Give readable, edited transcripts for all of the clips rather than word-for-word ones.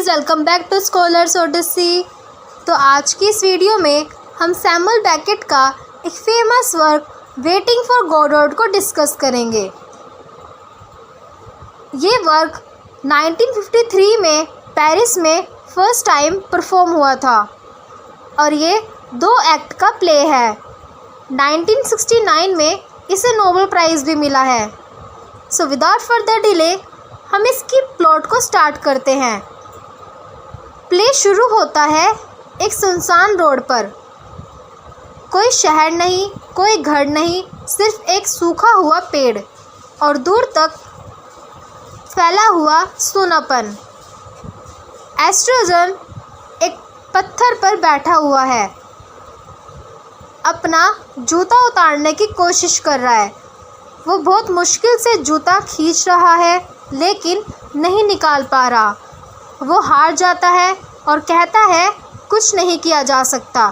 Guys, welcome back to Scholars Odyssey. तो आज की इस वीडियो में हम सैमुअल बेकेट का एक famous work waiting for Godot को डिस्कस करेंगे। ये वर्क 1953 में पेरिस में फर्स्ट टाइम परफॉर्म हुआ था और ये 2 एक्ट का प्ले है। 1969 में इसे नोबेल प्राइज़ भी मिला है। सो विदाउट फर्दर डिले हम इसकी प्लॉट को स्टार्ट करते हैं। प्ले शुरू होता है एक सुनसान रोड पर। कोई शहर नहीं, कोई घर नहीं, सिर्फ एक सूखा हुआ पेड़ और दूर तक फैला हुआ सूनापन। एस्ट्रोजन एक पत्थर पर बैठा हुआ है, अपना जूता उतारने की कोशिश कर रहा है। वो बहुत मुश्किल से जूता खींच रहा है लेकिन नहीं निकाल पा रहा। वो हार जाता है और कहता है कुछ नहीं किया जा सकता।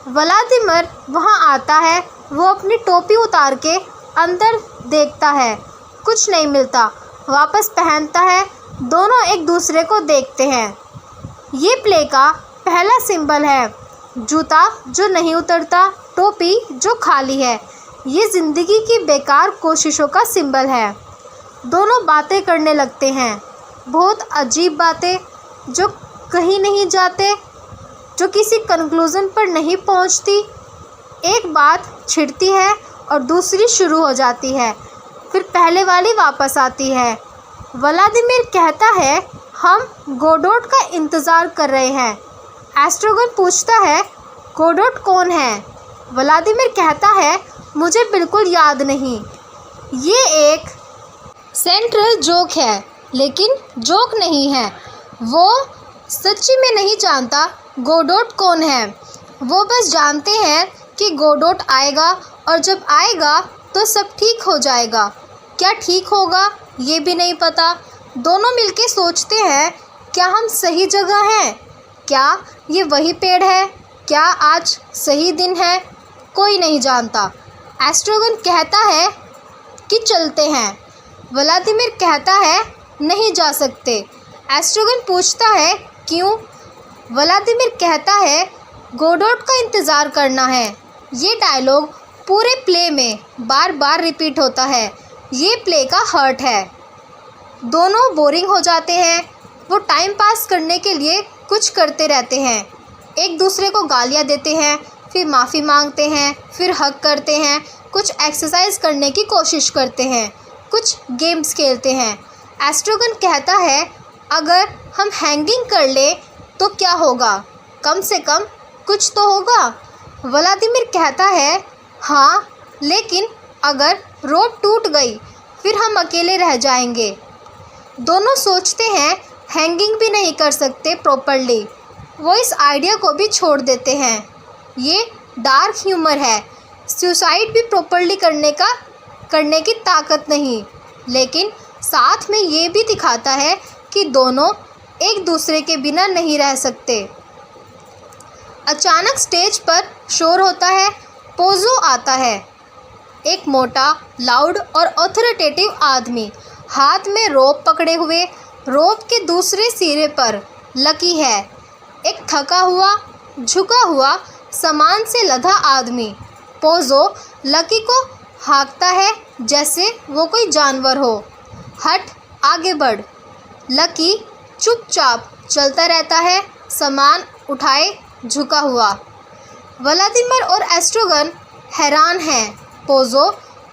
व्लादिमीर वहाँ आता है। वो अपनी टोपी उतार के अंदर देखता है, कुछ नहीं मिलता। वापस पहनता है। दोनों एक दूसरे को देखते हैं। ये प्ले का पहला सिंबल है, जूता जो नहीं उतरता, टोपी जो खाली है। ये ज़िंदगी की बेकार कोशिशों का सिंबल है। दोनों बातें करने लगते हैं, बहुत अजीब बातें जो कहीं नहीं जाते, जो किसी कंक्लूज़न पर नहीं पहुंचती। एक बात छिड़ती है और दूसरी शुरू हो जाती है, फिर पहले वाली वापस आती है। व्लादिमीर कहता है हम गॉडोट का इंतज़ार कर रहे हैं। एस्ट्रोगन पूछता है गॉडोट कौन है? व्लादिमीर कहता है मुझे बिल्कुल याद नहीं। ये एक सेंट्रल जोक है, लेकिन जोक नहीं है। वो सच्ची में नहीं जानता गॉडोट कौन है। वो बस जानते हैं कि गॉडोट आएगा और जब आएगा तो सब ठीक हो जाएगा। क्या ठीक होगा ये भी नहीं पता। दोनों मिलके सोचते हैं क्या हम सही जगह हैं? क्या ये वही पेड़ है? क्या आज सही दिन है? कोई नहीं जानता। एस्ट्रोगन कहता है कि चलते हैं। व्लादिमीर कहता है नहीं जा सकते। एस्ट्रोगन पूछता है क्यों? व्लादिमीर कहता है गॉडोट का इंतज़ार करना है। ये डायलॉग पूरे प्ले में बार बार रिपीट होता है। ये प्ले का हर्ट है। दोनों बोरिंग हो जाते हैं। वो टाइम पास करने के लिए कुछ करते रहते हैं। एक दूसरे को गालियाँ देते हैं, फिर माफ़ी मांगते हैं, फिर हग करते हैं, कुछ एक्सरसाइज करने की कोशिश करते हैं, कुछ गेम्स खेलते हैं। एस्ट्रोगन कहता है अगर हम हैंगिंग कर ले तो क्या होगा? कम से कम कुछ तो होगा। व्लादिमीर कहता है हाँ, लेकिन अगर रोप टूट गई फिर हम अकेले रह जाएंगे। दोनों सोचते हैं हैंगिंग भी नहीं कर सकते प्रॉपरली। वो इस आइडिया को भी छोड़ देते हैं। ये डार्क ह्यूमर है। सुसाइड भी प्रॉपरली करने की ताकत नहीं, लेकिन साथ में ये भी दिखाता है कि दोनों एक दूसरे के बिना नहीं रह सकते। अचानक स्टेज पर शोर होता है। पोज़ो आता है, एक मोटा, लाउड और ऑथोरिटेटिव आदमी, हाथ में रोप पकड़े हुए। रोप के दूसरे सिरे पर लकी है, एक थका हुआ, झुका हुआ, सामान से लदा आदमी। पोज़ो लकी को हाँकता है जैसे वो कोई जानवर हो। हट, आगे बढ़। लकी चुपचाप चलता रहता है, सामान उठाए झुका हुआ। व्लादिमीर और एस्ट्रोगन हैरान हैं। पोज़ो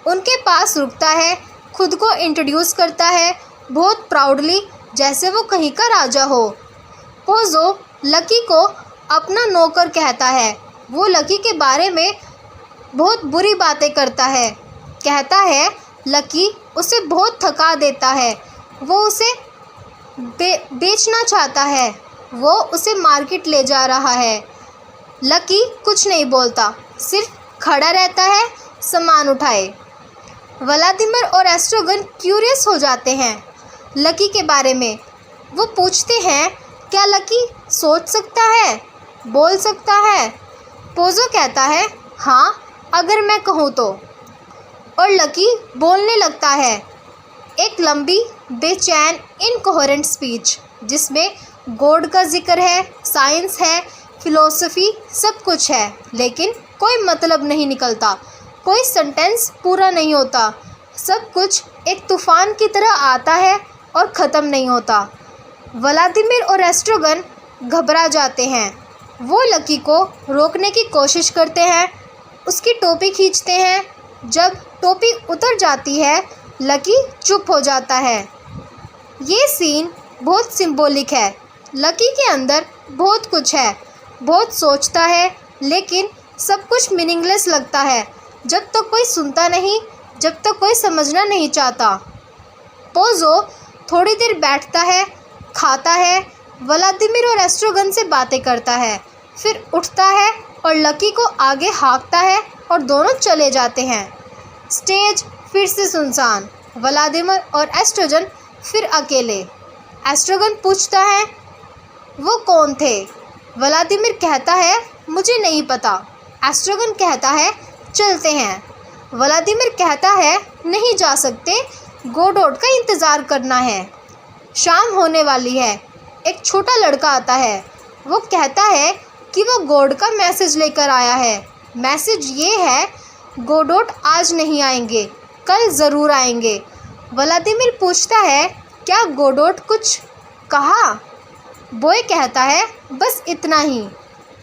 उनके पास रुकता है, खुद को इंट्रोड्यूस करता है बहुत प्राउडली, जैसे वो कहीं का राजा हो। पोज़ो लकी को अपना नौकर कहता है। वो लकी के बारे में बहुत बुरी बातें करता है। कहता है लकी उसे बहुत थका देता है। वो उसे बेचना चाहता है। वो उसे मार्केट ले जा रहा है। लकी कुछ नहीं बोलता, सिर्फ खड़ा रहता है सामान उठाए। व्लादिमीर और एस्ट्रोगन क्यूरियस हो जाते हैं लकी के बारे में। वो पूछते हैं क्या लकी सोच सकता है, बोल सकता है? पोज़ो कहता है हाँ, अगर मैं कहूँ तो। और लकी बोलने लगता है, एक लंबी बेचैन इनकोहेरेंट स्पीच जिसमें गॉड का जिक्र है, साइंस है, फिलॉसफी, सब कुछ है, लेकिन कोई मतलब नहीं निकलता, कोई सेंटेंस पूरा नहीं होता। सब कुछ एक तूफान की तरह आता है और ख़त्म नहीं होता। व्लादिमीर और एस्ट्रोगन घबरा जाते हैं। वो लकी को रोकने की कोशिश करते हैं, उसकी टोपी खींचते हैं। जब टोपी उतर जाती है, लकी चुप हो जाता है। ये सीन बहुत सिंबॉलिक है। लकी के अंदर बहुत कुछ है, बहुत सोचता है, लेकिन सब कुछ मीनिंगलेस लगता है जब तक कोई सुनता नहीं, जब तक कोई समझना नहीं चाहता। पोज़ो थोड़ी देर बैठता है, खाता है, व्लादिमीर और एस्ट्रोगन से बातें करता है, फिर उठता है और लकी को आगे हाँकता है और दोनों चले जाते हैं। स्टेज फिर से सुनसान, व्लादिमीर और एस्ट्रोगन फिर अकेले। एस्ट्रोगन पूछता है, वो कौन थे? व्लादिमीर कहता है, मुझे नहीं पता। एस्ट्रोगन कहता है, चलते हैं। व्लादिमीर कहता है, नहीं जा सकते, गोडोट का इंतज़ार करना है। शाम होने वाली है। एक छोटा लड़का आता है। वो कहता है कि वो गॉड का मैसेज लेकर आया है। मैसेज ये है, गोडोट आज नहीं आएंगे, कल ज़रूर आएंगे। व्लादिमीर पूछता है, क्या गोडोट कुछ कहा? बॉय कहता है, बस इतना ही।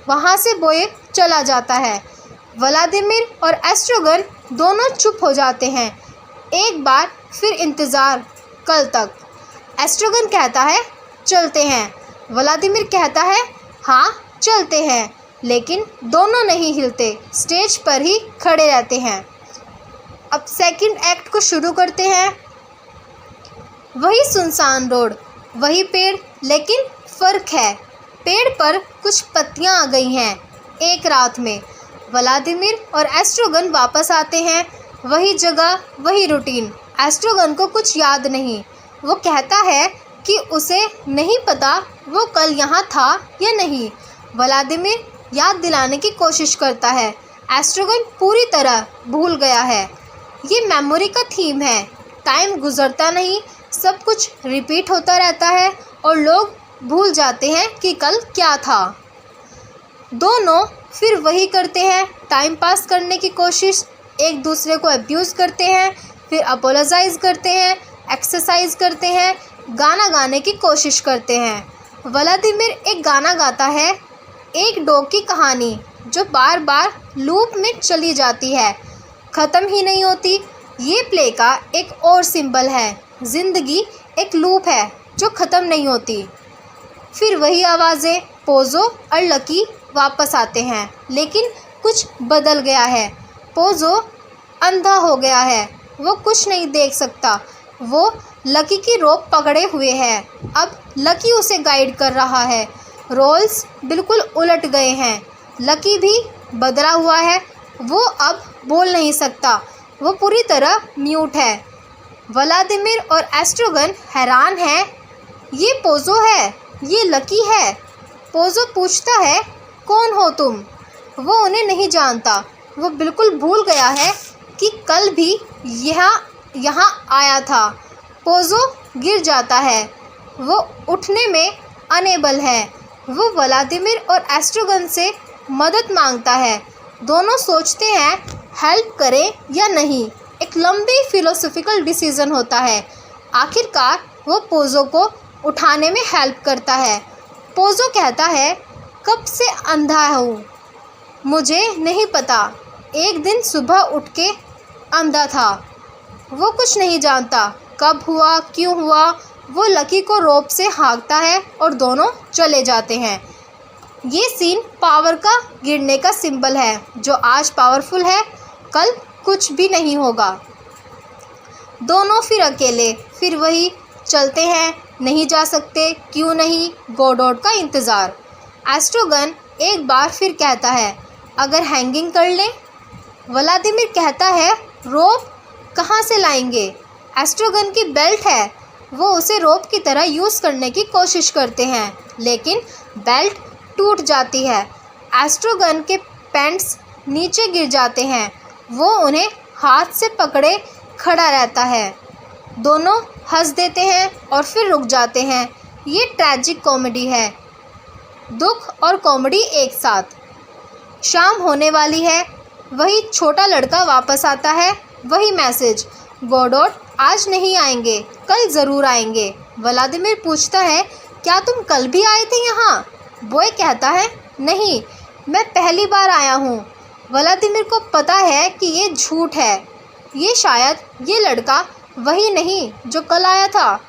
वहाँ से बॉय चला जाता है। व्लादिमीर और एस्ट्रोगन दोनों चुप हो जाते हैं। एक बार फिर इंतज़ार, कल तक। एस्ट्रोगन कहता है, चलते हैं। व्लादिमीर कहता है, हाँ चलते हैं, लेकिन दोनों नहीं हिलते, स्टेज पर ही खड़े रहते हैं। अब सेकंड एक्ट को शुरू करते हैं। वही सुनसान रोड, वही पेड़, लेकिन फ़र्क है, पेड़ पर कुछ पत्तियां आ गई हैं एक रात में। व्लादिमीर और एस्ट्रोगन वापस आते हैं, वही जगह, वही रूटीन। एस्ट्रोगन को कुछ याद नहीं। वो कहता है कि उसे नहीं पता वो कल यहाँ था या नहीं। व्लादिमीर याद दिलाने की कोशिश करता है। एस्ट्रोगन पूरी तरह भूल गया है। ये मेमोरी का थीम है। टाइम गुजरता नहीं, सब कुछ रिपीट होता रहता है और लोग भूल जाते हैं कि कल क्या था। दोनों फिर वही करते हैं, टाइम पास करने की कोशिश, एक दूसरे को अब्यूज़ करते हैं, फिर अपोलोजाइज़ करते हैं, एक्सरसाइज करते हैं, गाना गाने की कोशिश करते हैं। व्लादिमीर एक गाना गाता है, एक डॉग की कहानी जो बार बार लूप में चली जाती है, ख़त्म ही नहीं होती। ये प्ले का एक और सिंबल है, ज़िंदगी एक लूप है जो ख़त्म नहीं होती। फिर वही आवाज़ें। पोज़ो और लकी वापस आते हैं, लेकिन कुछ बदल गया है। पोज़ो अंधा हो गया है, वो कुछ नहीं देख सकता। वो लकी की रोप पकड़े हुए है। अब लकी उसे गाइड कर रहा है। रोल्स बिल्कुल उलट गए हैं। लकी भी बदला हुआ है। वो अब बोल नहीं सकता, वो पूरी तरह म्यूट है। व्लादिमीर और एस्ट्रोगन हैरान हैं। ये पोज़ो है, ये लकी है। पोज़ो पूछता है, कौन हो तुम? वो उन्हें नहीं जानता। वो बिल्कुल भूल गया है कि कल भी यहाँ आया था। पोज़ो गिर जाता है। वो उठने में अनेबल है। वो व्लादिमीर और एस्ट्रोगन से मदद मांगता है। दोनों सोचते हैं हेल्प करें या नहीं। एक लंबी फिलोसॉफिकल डिसीज़न होता है। आखिरकार वो पोज़ो को उठाने में हेल्प करता है। पोज़ो कहता है, कब से अंधा हूँ मुझे नहीं पता। एक दिन सुबह उठ के अंधा था। वो कुछ नहीं जानता, कब हुआ, क्यों हुआ। वो लकी को रोप से हाँकता है और दोनों चले जाते हैं। ये सीन पावर का गिरने का सिंबल है। जो आज पावरफुल है, कल कुछ भी नहीं होगा। दोनों फिर अकेले, फिर वही, चलते हैं, नहीं जा सकते, क्यों नहीं, गोडोट का इंतज़ार। एस्ट्रोगन एक बार फिर कहता है, अगर हैंगिंग कर लें? व्लादिमीर कहता है, रोप कहाँ से लाएंगे? एस्ट्रोगन की बेल्ट है। वो उसे रोप की तरह यूज़ करने की कोशिश करते हैं, लेकिन बेल्ट टूट जाती है। एस्ट्रोगन के पैंट्स नीचे गिर जाते हैं। वो उन्हें हाथ से पकड़े खड़ा रहता है। दोनों हंस देते हैं और फिर रुक जाते हैं। ये ट्रैजिक कॉमेडी है, दुख और कॉमेडी एक साथ। शाम होने वाली है, वही छोटा लड़का वापस आता है, वही मैसेज, गोडोट आज नहीं आएंगे, कल ज़रूर आएंगे। व्लादिमीर पूछता है, क्या तुम कल भी आए थे यहाँ? बॉय कहता है, नहीं, मैं पहली बार आया हूँ। व्लादिमीर को पता है कि ये झूठ है, ये लड़का वही नहीं जो कल आया था,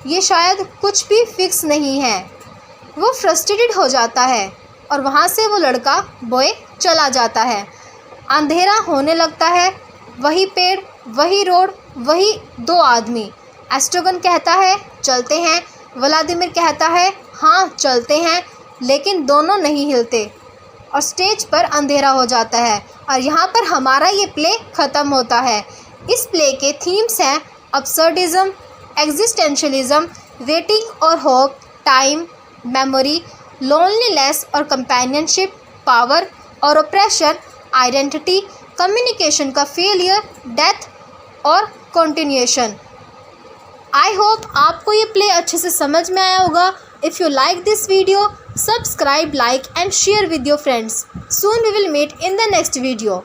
ये शायद कुछ भी फिक्स नहीं है। वो फ्रस्ट्रेटेड हो जाता है और वहाँ से वो लड़का बॉय चला जाता है। अंधेरा होने लगता है, वही पेड़, वही रोड, वही दो आदमी। एस्ट्रोगन कहता है, चलते हैं। व्लादिमीर कहता है, हाँ चलते हैं, लेकिन दोनों नहीं हिलते और स्टेज पर अंधेरा हो जाता है और यहाँ पर हमारा ये प्ले ख़त्म होता है। इस प्ले के थीम्स हैं अब्सर्डिज्म, एग्जिस्टेंशलिज्म, वेटिंग और होप, टाइम, मेमोरी, लोनलीनेस और कंपेनियनशिप, पावर और ऑप्रेशन, आइडेंटिटी, कम्युनिकेशन का फेलियर, डेथ और कंटिन्यूएशन। आई होप आपको ये प्ले अच्छे से समझ में आया होगा। If you like this video, subscribe, like and share with your friends. Soon we will meet in the next video.